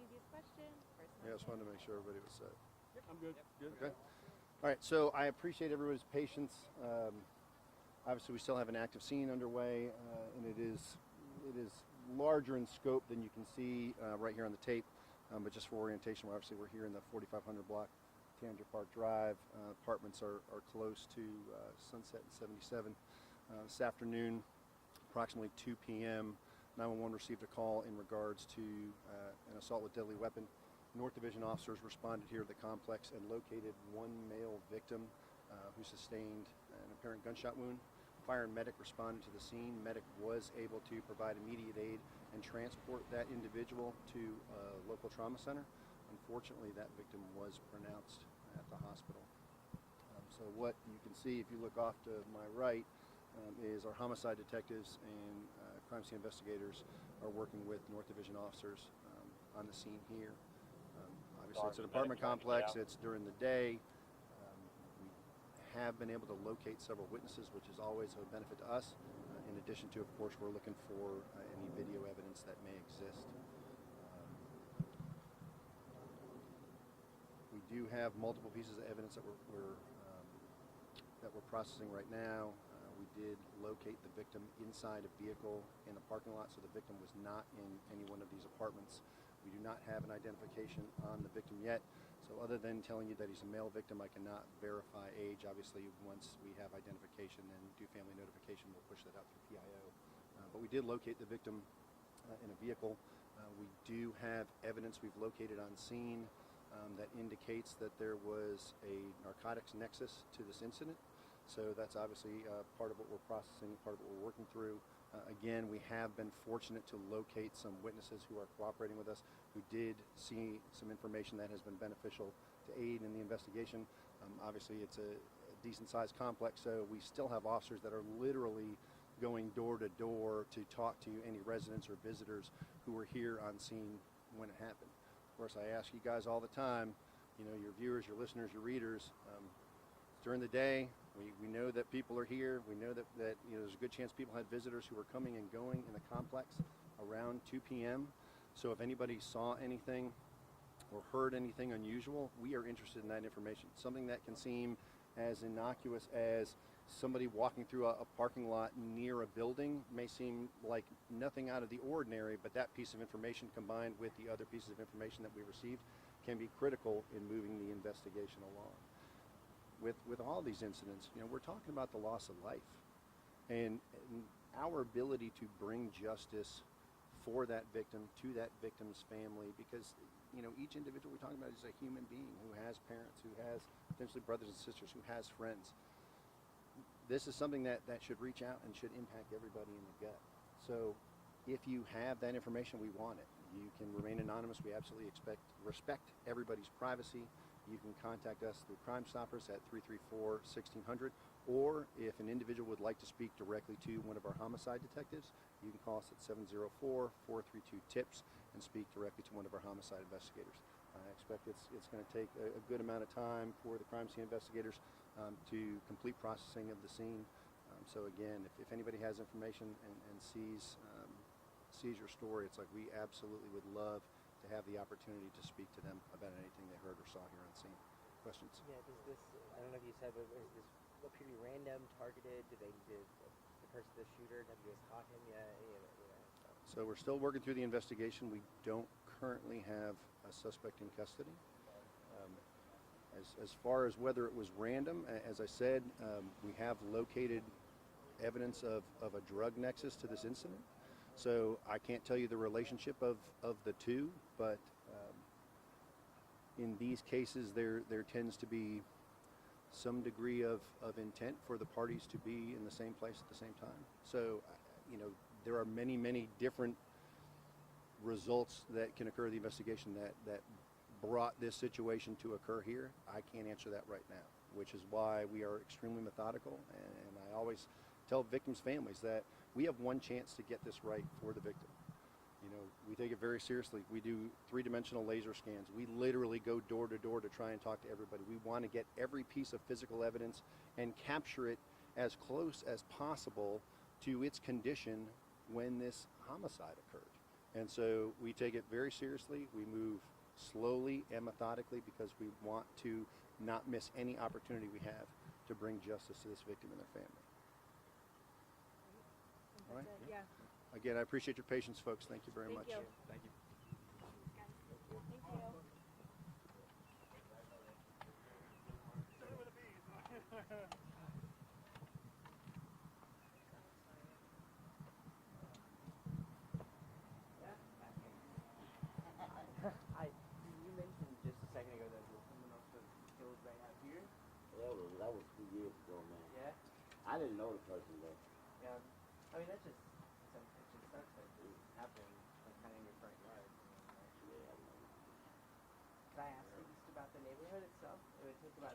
easiest question. Yeah, I just wanted to make sure everybody was set. Yep. I'm good. Good. Okay. All right, so I appreciate everybody's patience. Obviously, we still have an active scene underway, and it is larger in scope than you can see right here on the tape. But just for orientation, we're here in the 4500 block, Tanager Park Drive. Apartments are close to Sunset and 77. This afternoon, approximately 2 p.m., 911 received a call in regards to an assault with deadly weapon. North Division officers responded here to the complex and located one male victim who sustained an apparent gunshot wound. Fire and medic responded to the scene. Medic was able to provide immediate aid and transport that individual to a local trauma center. Unfortunately, that victim was pronounced at the hospital. So what you can see if you look off to my right is our homicide detectives and crime scene investigators are working with North Division officers on the scene here. Obviously, it's an apartment complex. It's during the day. We have been able to locate several witnesses, which is always a benefit to us. In addition to, of course, we're looking for any video evidence that may exist. We do have multiple pieces of evidence that we're processing right now. We did locate the victim inside a vehicle in a parking lot, so the victim was not in any one of these apartments. We do not have an identification on the victim yet, so other than telling you that he's a male victim, I cannot verify age. Obviously, once we have identification and do family notification, we'll push that out through PIO. But we did locate the victim in a vehicle. We do have evidence we've located on scene that indicates that there was a narcotics nexus to this incident. So that's obviously part of what we're processing, part of what we're working through. Again, we have been fortunate to locate some witnesses who are cooperating with us, who did see some information that has been beneficial to aid in the investigation. Obviously, it's a decent-sized complex, so we still have officers that are literally going door to door to talk to any residents or visitors who were here on scene when it happened. Of course, I ask you guys all the time, you know, your viewers, your listeners, your readers, during the day, we know that people are here. We know that you know, there's a good chance people had visitors who were coming and going in the complex around 2 p.m. So if anybody saw anything or heard anything unusual, we are interested in that information. Something that can seem as innocuous as somebody walking through a parking lot near a building may seem like nothing out of the ordinary, but that piece of information combined with the other pieces of information that we received can be critical in moving the investigation along. With all these incidents, you know, we're talking about the loss of life, and our ability to bring justice for that victim, to that victim's family, because, you know, each individual we're talking about is a human being who has parents, who has potentially brothers and sisters, who has friends. This is something that should reach out and should impact everybody in the gut. So if you have that information, we want it. You can remain anonymous. We absolutely respect everybody's privacy. You can contact us through Crime Stoppers at 334-1600, or if an individual would like to speak directly to one of our homicide detectives, you can call us at 704-432-TIPS and speak directly to one of our homicide investigators. I expect it's going to take a good amount of time for the crime scene investigators to complete processing of the scene. So again, if anybody has information and sees your story, it's like we absolutely would love to have the opportunity to speak to them about anything they heard or saw here on scene. Questions? Yeah, does this, I don't know if you said, but is this appear to be random, targeted? Did the person, the shooter, have you guys caught him yet? So we're still working through the investigation. We don't currently have a suspect in custody. As far as whether it was random, as I said, we have located evidence of a drug nexus to this incident. So I can't tell you the relationship of the two, but in these cases there tends to be some degree of intent for the parties to be in the same place at the same time. So, you know, there are many different results that can occur in the investigation that brought this situation to occur here. I can't answer that right now, which is why we are extremely methodical, and I always tell victims' families that we have one chance to get this right for the victim. You know, we take it very seriously. We do three-dimensional laser scans. We literally go door to door to try and talk to everybody. We want to get every piece of physical evidence and capture it as close as possible to its condition when this homicide occurred. And so we take it very seriously. We move slowly and methodically because we want to not miss any opportunity we have to bring justice to this victim and their family. All right. Yeah. Again, I appreciate your patience, folks. Thank you very much. You. Thank you. Thank you. You mentioned just a second ago that there was someone else that was killed right out here. That was 2 years ago, man. Yeah. I didn't know the person though. Yeah. I mean, that's just it just sucks that it happened like kind of in your front yard. Yeah, I know. Could I ask you just about the neighborhood itself? It would take about